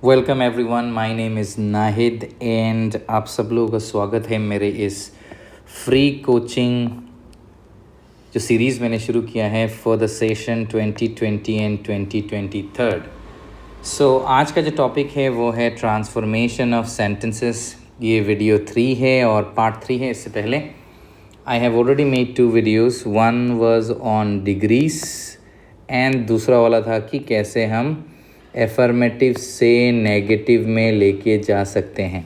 Welcome everyone, my name is Nahid and आप सब लोगों का स्वागत है मेरे इस फ्री कोचिंग जो सीरीज़ मैंने शुरू किया है फॉर द सेशन 2020 एंड 2023। सो आज का जो टॉपिक है वो है ट्रांसफॉर्मेशन ऑफ सेंटेंसेस। ये वीडियो 3 है और पार्ट 3 है। इससे पहले I have already made 2 videos. One was on degrees and दूसरा वाला था कि कैसे हम एफर्मेटिव से नेगेटिव में लेके जा सकते हैं।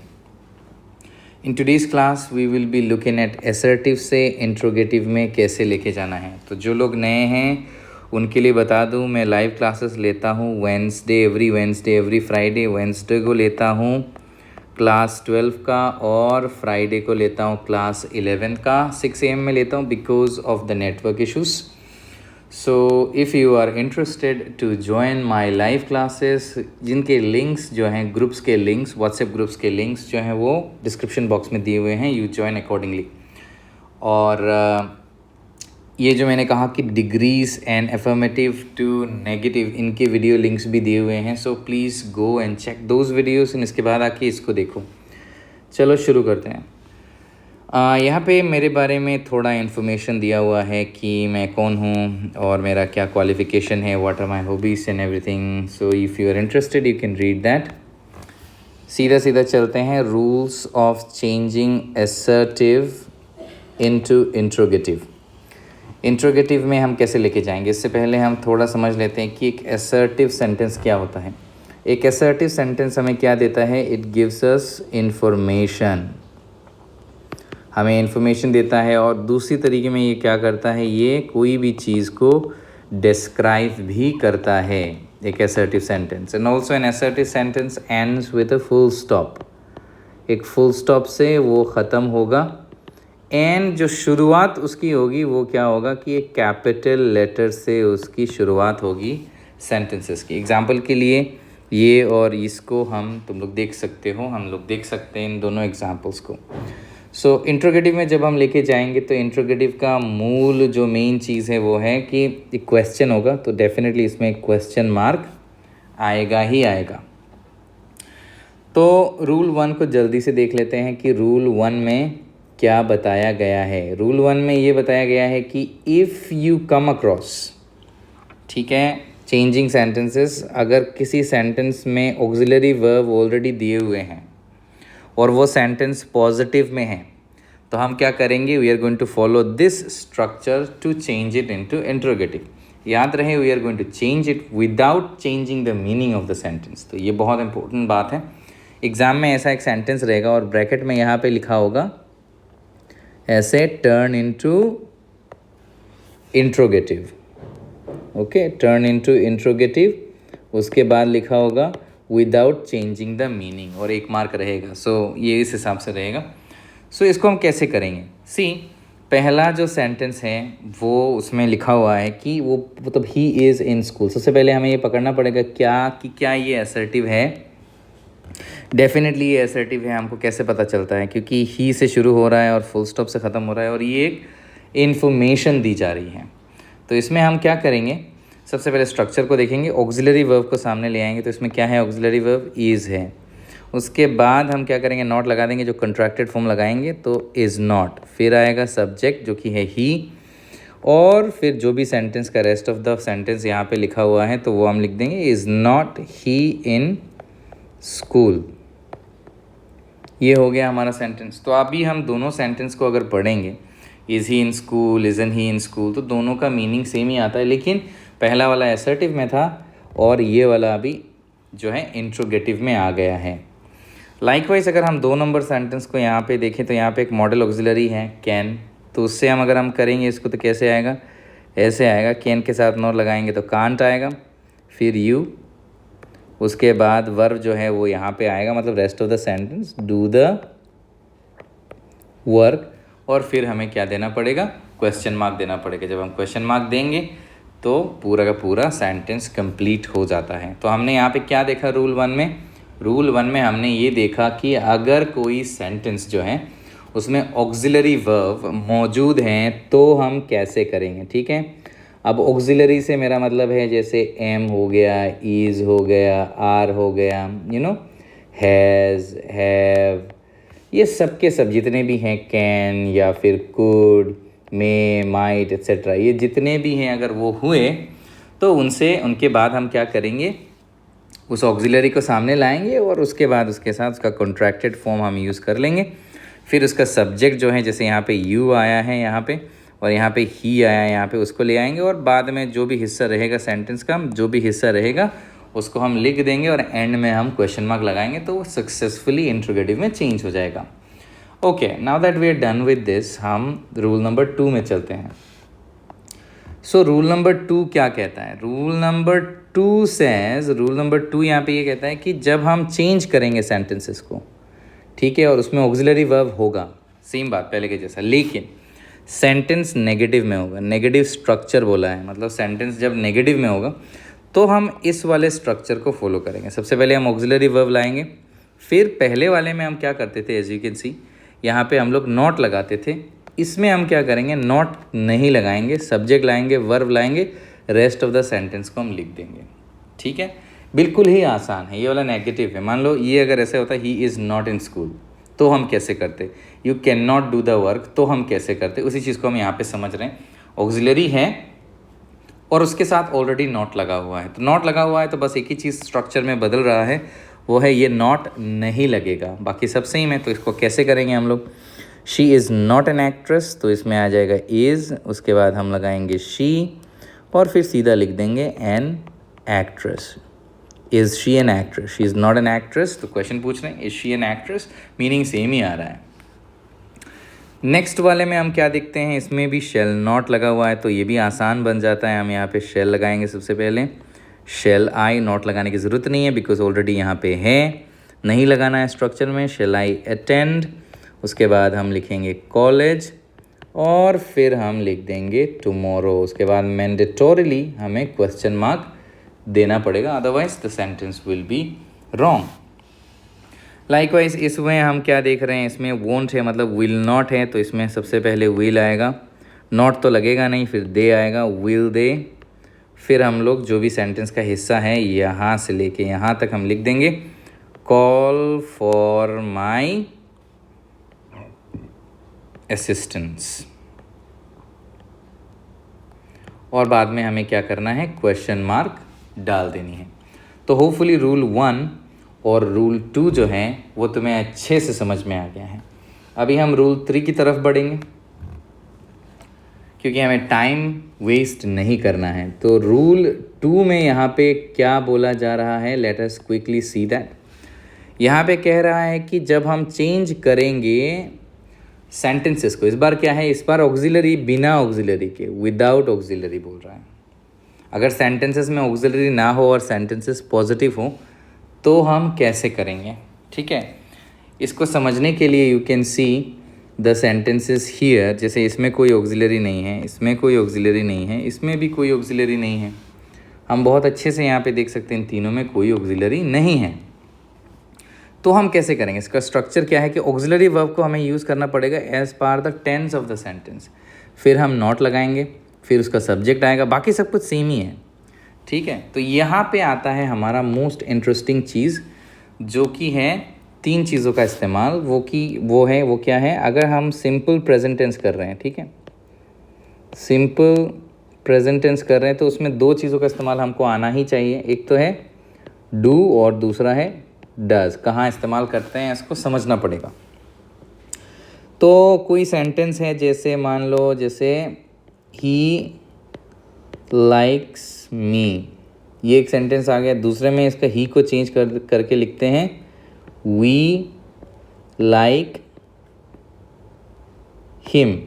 In today's class we will be looking at assertive से इंट्रोगेटिव में कैसे लेके जाना है। तो जो लोग नए हैं उनके लिए बता दूं, मैं लाइव क्लासेस लेता हूं every Wednesday every Friday. Wednesday को लेता हूं क्लास 12 का और फ्राइडे को लेता हूं क्लास 11 का। 6 AM में लेता हूं because of the network issues. So if you are interested to join my live classes, जिनके लिंक्स जो हैं ग्रुप्स के लिंक्स, व्हाट्सएप ग्रुप्स के लिंक्स जो हैं वो डिस्क्रिप्शन बॉक्स में दिए हुए हैं, यू ज्वाइन अकॉर्डिंगली। और ये जो मैंने कहा कि degrees and affirmative to negative, इनके वीडियो लिंक्स भी दिए हुए हैं। So please go and check those videos and इसके बाद आके इसको देखो। चलो शुरू करते हैं। यहाँ पे मेरे बारे में थोड़ा इन्फॉर्मेशन दिया हुआ है कि मैं कौन हूँ और मेरा क्या क्वालिफ़िकेशन है, what are my hobbies and everything. So if you are interested you can read that. सीधा सीधा चलते हैं। Rules of changing assertive into interrogative. Interrogative में हम कैसे लेके जाएंगे, इससे पहले हम थोड़ा समझ लेते हैं कि एक असर्टिव सेंटेंस क्या होता है। एक असर्टिव सेंटेंस हमें क्या देता है? इट गिव्स अस इंफॉर्मेशन, हमें इन्फॉर्मेशन देता है। और दूसरी तरीके में ये क्या करता है, ये कोई भी चीज़ को डिस्क्राइब भी करता है, एक assertive sentence. And also an assertive sentence ends with a full stop. एक फुल स्टॉप से वो ख़त्म होगा एंड जो शुरुआत उसकी होगी वो क्या होगा कि एक कैपिटल लेटर से उसकी शुरुआत होगी सेंटेंसेस की। एग्जाम्पल के लिए ये और इसको तुम लोग देख सकते हो, हम लोग देख सकते हैं इन दोनों एग्जाम्पल्स को। सो इंट्रोगेटिव में जब हम लेके जाएंगे तो इंट्रोगेटिव का मूल जो मेन चीज़ है वो है कि एक क्वेश्चन होगा, तो डेफिनेटली इसमें एक क्वेश्चन मार्क आएगा ही आएगा। तो रूल 1 को जल्दी से देख लेते हैं कि रूल 1 में क्या बताया गया है। रूल 1 में ये बताया गया है कि इफ़ यू कम अक्रॉस, ठीक है, चेंजिंग सेंटेंसेस, अगर किसी सेंटेंस में ऑक्सिलरी वर्ब ऑलरेडी दिए हुए हैं और वो सेंटेंस पॉजिटिव में है, तो हम क्या करेंगे? We are going to follow this structure to change it into interrogative. याद रहे, we are going to change it without changing the meaning of the sentence. तो ये बहुत इंपॉर्टेंट बात है। एग्जाम में ऐसा एक सेंटेंस रहेगा और ब्रैकेट में यहाँ पे लिखा होगा ऐसे, turn into interrogative. Okay, turn into interrogative. उसके बाद लिखा होगा विदाउट चेंजिंग द मीनिंग और 1 मार्क रहेगा। सो ये इस हिसाब से रहेगा। सो इसको हम कैसे करेंगे? पहला जो सेंटेंस है वो उसमें लिखा हुआ है कि वो मतलब ही इज़ इन स्कूल। सबसे पहले हमें ये पकड़ना पड़ेगा क्या ये असर्टिव है। डेफिनेटली ये असर्टिव है। हमको कैसे पता चलता है? क्योंकि ही से शुरू हो रहा है और फुल स्टॉप से ख़त्म हो रहा है और ये एक इन्फॉर्मेशन दी जा रही है। तो इसमें हम क्या करेंगे? सबसे पहले स्ट्रक्चर को देखेंगे, ऑक्सिलरी वर्ब को सामने ले आएंगे। तो इसमें क्या है? ऑक्सिलरी वर्ब इज़ है। उसके बाद हम क्या करेंगे? नॉट लगा देंगे, जो कंट्रैक्टेड फॉर्म लगाएंगे तो इज़ नॉट। फिर आएगा सब्जेक्ट जो कि है ही, और फिर जो भी सेंटेंस का रेस्ट ऑफ द सेंटेंस यहाँ पे लिखा हुआ है तो वो हम लिख देंगे is not he in school. ये हो गया हमारा सेंटेंस। तो अभी हम दोनों सेंटेंस को अगर पढ़ेंगे, is he in school, isn't he in school, तो दोनों का मीनिंग सेम ही आता है, लेकिन पहला वाला असर्टिव में था और ये वाला अभी जो है इंट्रोगेटिव में आ गया है। लाइकवाइज अगर हम 2 नंबर सेंटेंस को यहाँ पे देखें तो यहाँ पे एक मॉडल ऑक्सिलरी है कैन, तो उससे अगर हम करेंगे इसको तो कैसे आएगा? ऐसे आएगा, कैन के साथ नॉट लगाएंगे तो कांट आएगा, फिर यू, उसके बाद वर्ब जो है वो यहाँ पे आएगा, मतलब rest of the sentence do the work, और फिर हमें क्या देना पड़ेगा? क्वेश्चन मार्क देना पड़ेगा। जब हम क्वेश्चन मार्क देंगे तो पूरा का पूरा सेंटेंस कंप्लीट हो जाता है। तो हमने यहाँ पे क्या देखा रूल 1 में? रूल 1 में हमने ये देखा कि अगर कोई सेंटेंस जो है उसमें ऑक्सिलरी वर्ब मौजूद हैं तो हम कैसे करेंगे, ठीक है। अब ऑक्सिलरी से मेरा मतलब है जैसे एम हो गया, इज़ हो गया, आर हो गया, हैज़, हैव, ये सब के सब जितने भी हैं, कैन या फिर कुड, मे, माइट एक्सेट्रा, ये जितने भी हैं अगर वो हुए तो उनके बाद हम क्या करेंगे, उस ऑक्सिलरी को सामने लाएंगे और उसके बाद उसके साथ उसका कॉन्ट्रैक्टेड फॉर्म हम यूज़ कर लेंगे। फिर उसका सब्जेक्ट जो है, जैसे यहाँ पे यू आया है यहाँ पे और यहाँ पे ही आया है यहाँ पे, उसको ले आएंगे और बाद में जो भी हिस्सा रहेगा सेंटेंस का, जो भी हिस्सा रहेगा उसको हम लिख देंगे और एंड में हम क्वेश्चन मार्क लगाएंगे तो वो सक्सेसफुली इंट्रोगेटिव में चेंज हो जाएगा। Okay, now that we are done with this, हम रूल नंबर 2 में चलते हैं। सो रूल नंबर 2 क्या कहता है? रूल नंबर 2 यहाँ पे ये कहता है कि जब हम चेंज करेंगे सेंटेंसेस को, ठीक है, और उसमें ऑक्सिलरी वर्ब होगा, सेम बात पहले के जैसा, लेकिन सेंटेंस नेगेटिव में होगा, नेगेटिव स्ट्रक्चर बोला है, मतलब सेंटेंस जब नेगेटिव में होगा तो हम इस वाले स्ट्रक्चर को फॉलो करेंगे। सबसे पहले हम ऑक्सिलरी वर्ब लाएंगे, फिर पहले वाले में हम क्या करते थे, एज यू कैन सी यहाँ पे हम लोग नॉट लगाते थे, इसमें हम क्या करेंगे, नॉट नहीं लगाएंगे, सब्जेक्ट लाएंगे, वर्ब लाएंगे, रेस्ट ऑफ द सेंटेंस को हम लिख देंगे। ठीक है, बिल्कुल ही आसान है। ये वाला नेगेटिव है, मान लो ये अगर ऐसे होता he is not in school, तो हम कैसे करते, you can not do the work, तो हम कैसे करते, उसी चीज़ को हम यहाँ पे समझ रहे हैं। ऑक्सिलरी है और उसके साथ ऑलरेडी नॉट लगा हुआ है, तो नॉट लगा हुआ है तो बस एक ही चीज़ स्ट्रक्चर में बदल रहा है, वो है ये नॉट नहीं लगेगा, बाकी सब सेम है। तो इसको कैसे करेंगे हम लोग, she is not an actress, तो इसमें आ जाएगा इज़, उसके बाद हम लगाएंगे शी और फिर सीधा लिख देंगे an actress. Is she an actress, she is not an actress, तो क्वेश्चन पूछ रहे हैं is she an actress, meaning same ही आ रहा है। नेक्स्ट वाले में हम क्या देखते हैं, इसमें भी शेल नॉट लगा हुआ है, तो ये भी आसान बन जाता है। हम यहाँ पे शेल लगाएंगे सबसे पहले, शेल आई, नॉट लगाने की ज़रूरत नहीं है बिकॉज ऑलरेडी यहाँ पे है, नहीं लगाना है स्ट्रक्चर में। शेल आई अटेंड, उसके बाद हम लिखेंगे कॉलेज और फिर हम लिख देंगे टुमारो, उसके बाद मैंडेटोरिली हमें क्वेश्चन मार्क देना पड़ेगा, otherwise the sentence will be wrong. Likewise इसमें हम क्या देख रहे हैं, इसमें वोंट है मतलब विल नॉट है, तो इसमें सबसे पहले विल आएगा, नॉट तो लगेगा नहीं, फिर दे आएगा, विल दे, फिर हम लोग जो भी सेंटेंस का हिस्सा है यहाँ से लेके यहाँ तक हम लिख देंगे कॉल फॉर माई असिस्टेंस, और बाद में हमें क्या करना है, क्वेश्चन मार्क डाल देनी है। तो होपफुली रूल 1 और रूल 2 जो हैं वो तुम्हें अच्छे से समझ में आ गया है। अभी हम रूल 3 की तरफ बढ़ेंगे क्योंकि हमें टाइम वेस्ट नहीं करना है। तो रूल 2 में यहाँ पे क्या बोला जा रहा है, let us quickly see that. यहाँ पे कह रहा है कि जब हम चेंज करेंगे सेंटेंसेस को, इस बार क्या है, इस बार ऑक्सिलरी बिना ऑक्सिलरी के, विदाउट ऑक्सिलरी बोल रहा है। अगर सेंटेंसेस में ऑक्सिलरी ना हो और सेंटेंसेस पॉजिटिव हो तो हम कैसे करेंगे, ठीक है। इसको समझने के लिए you can see the sentences here, जैसे इसमें कोई ऑक्सिलरी नहीं है, इसमें कोई ऑक्सिलरी नहीं है, इसमें भी कोई ऑक्सिलरी नहीं है, हम बहुत अच्छे से यहाँ पे देख सकते हैं इन तीनों में कोई ऑक्सिलरी नहीं है। तो हम कैसे करेंगे, इसका स्ट्रक्चर क्या है कि ऑक्सिलरी वर्ब को हमें यूज़ करना पड़ेगा as per the tense of the sentence, फिर हम नॉट लगाएंगे, फिर उसका सब्जेक्ट आएगा, बाकी सब कुछ सेम ही है, ठीक है। तो यहाँ पे आता है हमारा मोस्ट इंटरेस्टिंग चीज़ जो कि है 3 चीज़ों का इस्तेमाल, वो क्या है, अगर हम सिंपल प्रेजेंट टेंस कर रहे हैं, ठीक है, सिंपल प्रेजेंट टेंस कर रहे हैं तो उसमें 2 चीज़ों का इस्तेमाल हमको आना ही चाहिए, एक तो है डू और दूसरा है डज। कहाँ इस्तेमाल करते हैं इसको समझना पड़ेगा। तो कोई सेंटेंस है, जैसे मान लो जैसे ही लाइक्स मी, ये एक सेंटेंस आ गया। दूसरे में इसका ही को चेंज करके लिखते हैं वी लाइक हिम,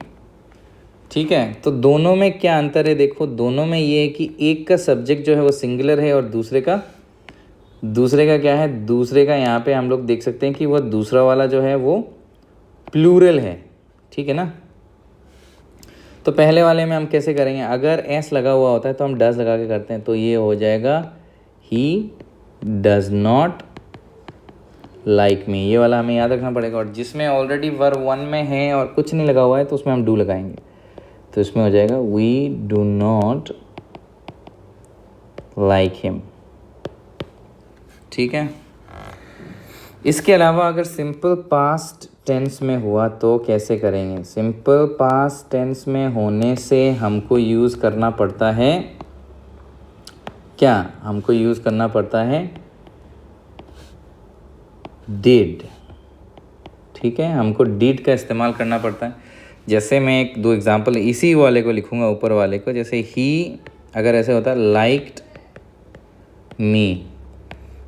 ठीक है। तो दोनों में क्या अंतर है, देखो दोनों में ये है कि एक का सब्जेक्ट जो है वो सिंगुलर है और दूसरे का क्या है, दूसरे का यहाँ पे हम लोग देख सकते हैं कि वह दूसरा वाला जो है वो प्लूरल है, ठीक है ना। तो पहले वाले में हम कैसे करेंगे, अगर एस लगा हुआ होता है तो हम डज लगा के करते हैं, तो ये हो जाएगा he does not like me, ये वाला हमें याद रखना पड़ेगा। और जिसमें ऑलरेडी वर्ब 1 में है और कुछ नहीं लगा हुआ है तो उसमें हम डू लगाएंगे, तो इसमें हो जाएगा we do not like him. ठीक है, इसके अलावा अगर सिंपल पास्ट टेंस में हुआ तो कैसे करेंगे? सिंपल पास्ट टेंस में होने से हमको यूज़ करना पड़ता है क्या? हमको यूज़ करना पड़ता है डिड। ठीक है, हमको डिड का इस्तेमाल करना पड़ता है। जैसे मैं एक दो एग्जांपल इसी वाले को लिखूंगा, ऊपर वाले को। जैसे ही अगर ऐसे होता है लाइक्ड मी,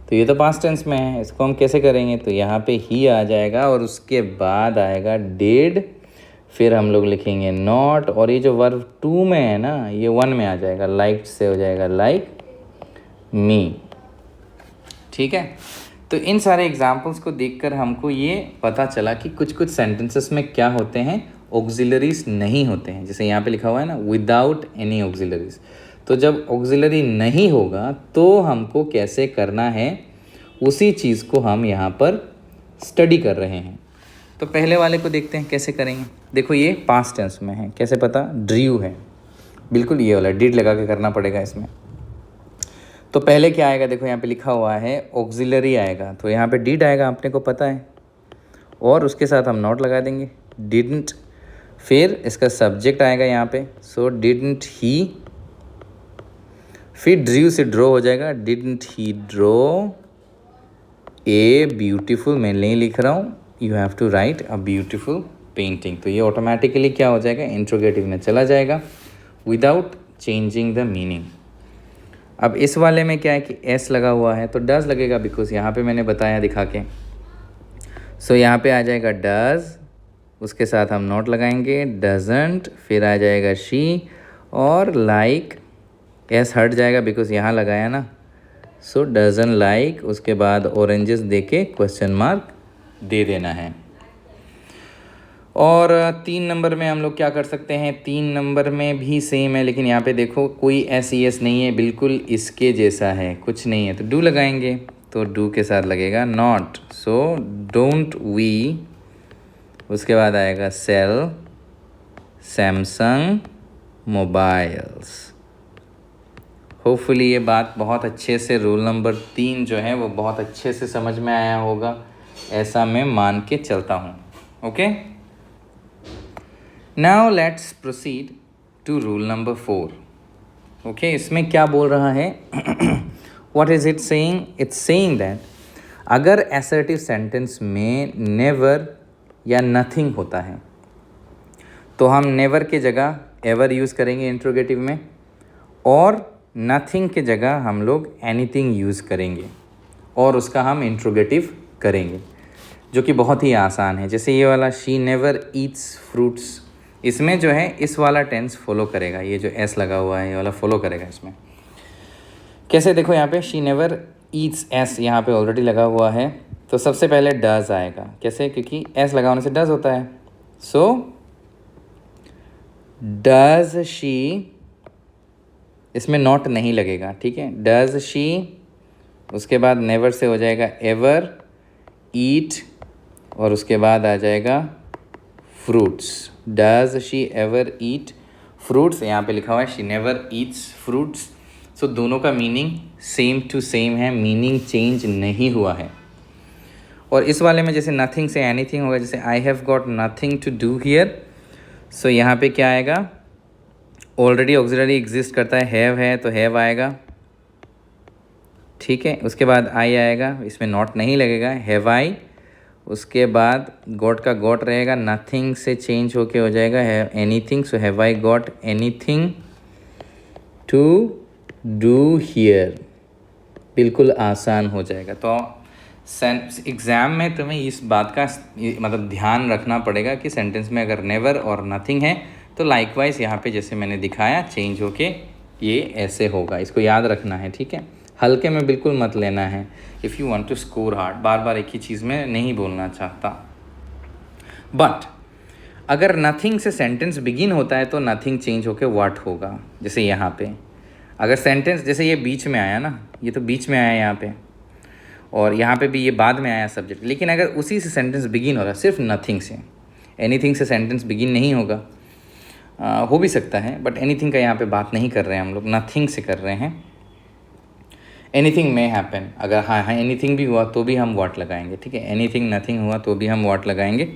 तो ये तो पास्ट टेंस में है, इसको हम कैसे करेंगे? तो यहाँ पे ही आ जाएगा और उसके बाद आएगा डिड, फिर हम लोग लिखेंगे नॉट, और ये जो वर्ब टू में है ना, ये वन में आ जाएगा, लाइक्ड से हो जाएगा लाइक मी। ठीक है, तो इन सारे एग्जाम्पल्स को देखकर हमको ये पता चला कि कुछ कुछ सेंटेंसेस में क्या होते हैं, ऑक्सिलरीज नहीं होते हैं। जैसे यहाँ पे लिखा हुआ है ना, विदाउट एनी ऑक्सिलरीज। तो जब ऑक्सिलरी नहीं होगा तो हमको कैसे करना है, उसी चीज़ को हम यहाँ पर स्टडी कर रहे हैं। तो पहले वाले को देखते हैं कैसे करेंगे। देखो ये पास्ट टेंस में है, कैसे पता? ड्रीव है, बिल्कुल ये वाला डिड लगा के करना पड़ेगा इसमें। तो पहले क्या आएगा? देखो यहाँ पे लिखा हुआ है ऑक्सिलरी आएगा, तो यहाँ पे डिड आएगा, अपने को पता है, और उसके साथ हम नॉट लगा देंगे, डिडंट। फिर इसका सब्जेक्ट आएगा यहाँ पे, सो डिडंट ही। फिर ड्रीव से ड्रॉ हो जाएगा, didn't he draw a beautiful, मैं नहीं लिख रहा हूँ, you have to write a beautiful painting. तो ये ऑटोमेटिकली क्या हो जाएगा, इंट्रोगेटिव में चला जाएगा विदाउट चेंजिंग द मीनिंग। अब इस वाले में क्या है कि एस लगा हुआ है, तो डज लगेगा, बिकॉज यहाँ पे मैंने बताया दिखा के। सो यहाँ पे आ जाएगा डज, उसके साथ हम नॉट लगाएंगे, डजंट। फिर आ जाएगा शी, और लाइक एस हट जाएगा बिकॉज यहाँ लगाया ना, सो डजन लाइक। उसके बाद ऑरेंजेस दे के क्वेश्चन मार्क दे देना है। और 3 नंबर में हम लोग क्या कर सकते हैं? 3 नंबर में भी सेम है, लेकिन यहाँ पे देखो कोई एस ई एस नहीं है, बिल्कुल इसके जैसा है, कुछ नहीं है, तो डू लगाएंगे, तो डू के साथ लगेगा नॉट, सो डोंट वी। उसके बाद आएगा सेल सैमसंग मोबाइल्स। होपफुली ये बात बहुत अच्छे से, रूल नंबर 3 जो है वो बहुत अच्छे से समझ में आया होगा, ऐसा मैं मान के चलता हूँ। Okay, now let's proceed to rule number 4। Okay, इसमें क्या बोल रहा है? What is it saying? It's saying that अगर असर्टिव सेंटेंस में नेवर या नथिंग होता है तो हम नेवर के जगह एवर यूज़ करेंगे इंट्रोगेटिव में, और नथिंग के जगह हम लोग एनीथिंग यूज़ करेंगे और उसका हम इंट्रोगेटिव करेंगे, जो कि बहुत ही आसान है। जैसे ये वाला शी नेवर ईट्स फ्रूट्स, इसमें जो है इस वाला टेंस फॉलो करेगा, ये जो एस लगा हुआ है ये वाला फॉलो करेगा इसमें। कैसे? देखो यहाँ पे शी नेवर ईट्स, एस यहाँ पे ऑलरेडी लगा हुआ है, तो सबसे पहले डज आएगा। कैसे? क्योंकि एस लगा होने से डज होता है, सो डज शी, इसमें नॉट नहीं लगेगा, ठीक है, डज शी। उसके बाद नेवर से हो जाएगा एवर, ईट, और उसके बाद आ जाएगा fruits. Does she ever eat fruits, यहाँ पे लिखा हुआ है शी नेवर ईट्स फ्रूट्स। सो दोनों का मीनिंग सेम टू सेम है, मीनिंग चेंज नहीं हुआ है। और इस वाले में जैसे नथिंग से एनीथिंग होगा, जैसे I have got nothing to do here, so यहाँ पे क्या आएगा? ऑलरेडी ऑक्सिलरी एग्जिस्ट करता है, हैव है तो हैव आएगा, ठीक है। उसके बाद आई आएगा, इसमें नॉट नहीं लगेगा, हैव आई। उसके बाद गॉट का गॉट रहेगा, नथिंग से चेंज होके हो जाएगा have anything, so have I got anything to do here. बिल्कुल आसान हो जाएगा। तो एग्ज़ाम में तुम्हें इस बात का मतलब ध्यान रखना पड़ेगा कि सेंटेंस में अगर नेवर और नथिंग है तो लाइकवाइज यहाँ पे जैसे मैंने दिखाया चेंज होके ये ऐसे होगा, इसको याद रखना है, ठीक है। हल्के में बिल्कुल मत लेना है। If you want to score hard, बार बार एक ही चीज़ में नहीं बोलना चाहता। बट अगर नथिंग से सेंटेंस बिगिन होता है तो नथिंग चेंज होके व्हाट होगा। जैसे यहाँ पे अगर सेंटेंस जैसे ये बीच में आया ना, ये तो बीच में आया यहाँ पे, और यहाँ पे भी ये बाद में आया सब्जेक्ट, लेकिन अगर उसी से सेंटेंस बिगिन हो रहा है सिर्फ नथिंग से, एनीथिंग से सेंटेंस बिगिन नहीं होगा, हो भी सकता है, बट एनीथिंग का यहाँ पे बात नहीं कर रहे हैं हम लोग, नथिंग से कर रहे हैं। एनीथिंग मे हैपन, अगर हाँ एनीथिंग भी हुआ तो भी हम व्हाट लगाएंगे, ठीक है। एनीथिंग नथिंग हुआ तो भी हम व्हाट लगाएंगे।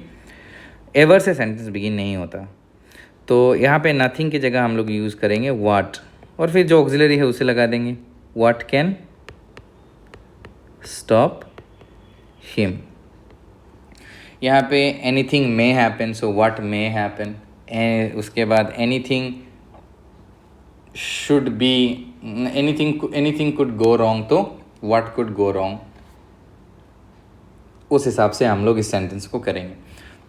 एवर से सेंटेंस बिगिन नहीं होता, तो यहाँ पे नथिंग की जगह हम लोग यूज़ करेंगे व्हाट, और फिर जो ऑक्सिलरी है उसे लगा देंगे। What can stop him. यहाँ pay anything may happen, so what may happen. उसके बाद anything should be, anything could go wrong, तो व्हाट कुड गो रॉन्ग। उस हिसाब से हम लोग इस सेंटेंस को करेंगे।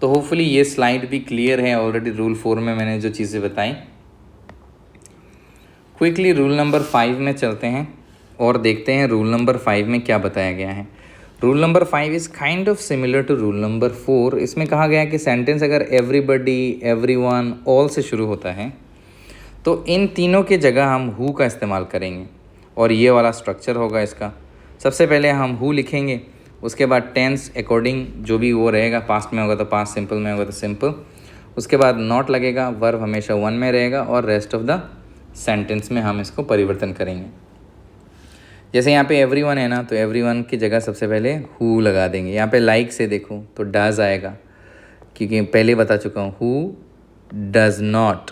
तो होपफुली ये स्लाइड भी क्लियर है। ऑलरेडी रूल 4 में मैंने जो चीज़ें बताई। क्विकली रूल नंबर 5 में चलते हैं और देखते हैं रूल नंबर 5 में क्या बताया गया है। Rule number 5 is kind of similar to rule number 4। इसमें कहा गया है कि सेंटेंस अगर एवरीबडी, एवरीवन, ऑल से शुरू होता है तो इन तीनों की जगह हम हु का इस्तेमाल करेंगे, और ये वाला स्ट्रक्चर होगा इसका। सबसे पहले हम हु लिखेंगे, उसके बाद टेंस अकॉर्डिंग जो भी वो रहेगा, पास्ट में होगा तो पास्ट, सिंपल में होगा तो सिंपल। उसके बाद नॉट लगेगा, वर्ब हमेशा वन में रहेगा, और रेस्ट ऑफ द सेंटेंस में हम इसको परिवर्तन करेंगे। जैसे यहाँ पे एवरीवन है ना, तो एवरीवन की जगह सबसे पहले हु लगा देंगे। यहाँ पे लाइक से देखो तो डज आएगा, क्योंकि पहले बता चुका हूँ हु डज नॉट।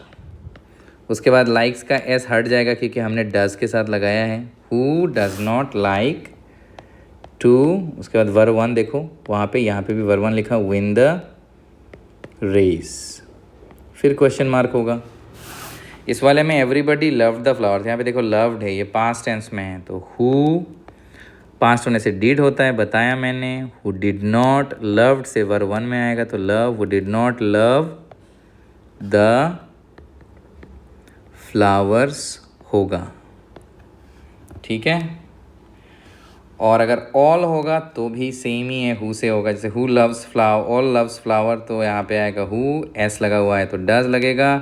उसके बाद लाइक्स का एस हट जाएगा क्योंकि हमने डज के साथ लगाया है। Who does not like to. उसके बाद वर्ब वन देखो, वहाँ पे यहाँ पे भी वर्ब वन लिखा, विन द रेस। फिर क्वेश्चन मार्क होगा। इस वाले में एवरीबडी लव्ड द फ्लावर्स, यहाँ पे देखो लव्ड है, ये पास्ट टेंस में है, तो हु पास्ट होने से डिड होता है, बताया मैंने। हु डिड नॉट, लव्ड से वर्ब वन में आएगा तो love, who did not love the flowers होगा, ठीक है। और अगर ऑल होगा तो भी सेम ही है, हु से होगा। जैसे who loves flower, all loves flower, तो यहाँ पे आएगा हु, एस लगा हुआ है तो डज लगेगा।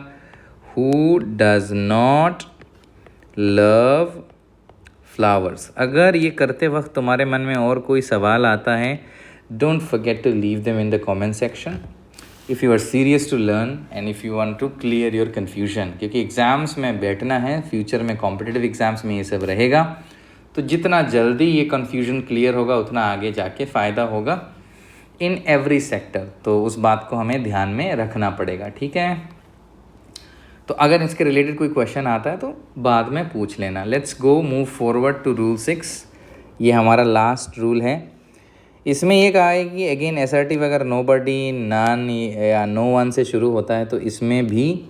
Who does not love flowers. अगर ये करते वक्त तुम्हारे मन में और कोई सवाल आता है, don't forget to leave them in the comment section if you are serious to learn and if you want to clear your confusion. क्योंकि एग्ज़ाम्स में बैठना है, फ्यूचर में कॉम्पिटिटिव एग्ज़ाम्स में ये सब रहेगा, तो जितना जल्दी ये कन्फ्यूजन क्लियर होगा उतना आगे जाके फ़ायदा होगा इन एवरी सेक्टर। तो उस बात को हमें ध्यान में रखना पड़ेगा, ठीक है। तो अगर इसके रिलेटेड कोई क्वेश्चन आता है तो बाद में पूछ लेना। Let's go move forward to rule 6। ये हमारा लास्ट रूल है। इसमें ये कहा है कि अगेन असर्टिव अगर नोबडी, नन या नो वन से शुरू होता है तो इसमें भी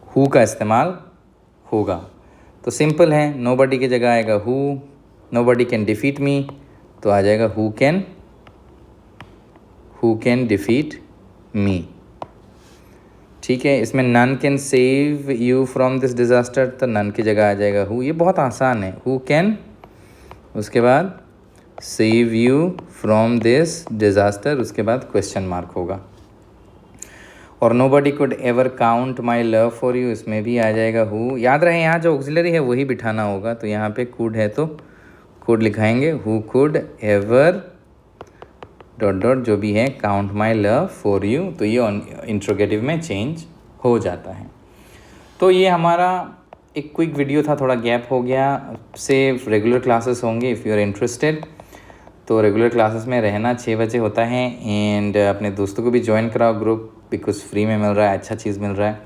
हु का इस्तेमाल होगा। तो सिंपल है, नोबडी की जगह आएगा हु। नोबडी कैन डिफीट मी, तो आ जाएगा हु कैन डिफीट मी, ठीक है। इसमें none can save you from this disaster, तो नन की जगह आ जाएगा हु। ये बहुत आसान है, हु कैन, उसके बाद save you from this disaster, उसके बाद क्वेश्चन मार्क होगा। और nobody could ever count my love for you, इसमें भी आ जाएगा हु। याद रहे यहाँ जो ऑक्सिलरी है वही बिठाना होगा, तो यहाँ पे कुड है तो कुड लिखाएंगे, who could ever dot dot जो भी है count my love for you, तो ये इंट्रोगेटिव में चेंज हो जाता है। तो ये हमारा एक क्विक वीडियो था, थोड़ा गैप हो गया। से रेगुलर क्लासेस होंगे इफ़ यू आर इंटरेस्टेड, तो रेगुलर क्लासेस में रहना 6 बजे होता है। एंड अपने दोस्तों को भी ज्वाइन कराओ ग्रुप, बिकॉज फ्री में मिल रहा है, अच्छा चीज़ मिल रहा है।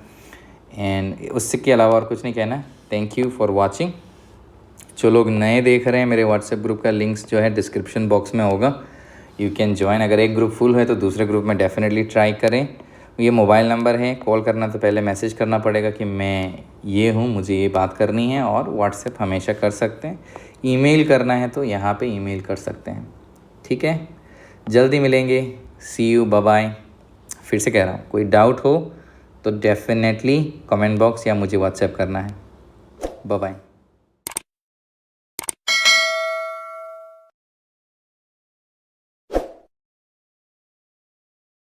एंड उससे के अलावा और कुछ नहीं कहना। Thank you for watching. जो लोग नए देख रहे हैं, मेरे व्हाट्सएप ग्रुप का लिंक्स जो है डिस्क्रिप्शन बॉक्स में होगा, यू कैन ज्वाइन। अगर एक ग्रुप फुल है तो दूसरे ग्रुप में डेफिनेटली ट्राई करें। ये मोबाइल नंबर है, कॉल करना तो पहले मैसेज करना पड़ेगा कि मैं ये हूँ, मुझे ये बात करनी है। और व्हाट्सएप हमेशा कर सकते हैं। ईमेल करना है तो यहाँ पे ईमेल कर सकते हैं, ठीक है। जल्दी मिलेंगे, सी यू, बाय बाय। फिर से कह रहा हूँ, कोई डाउट हो तो डेफिनेटली कमेंट बॉक्स या मुझे व्हाट्सएप करना है। Bye bye.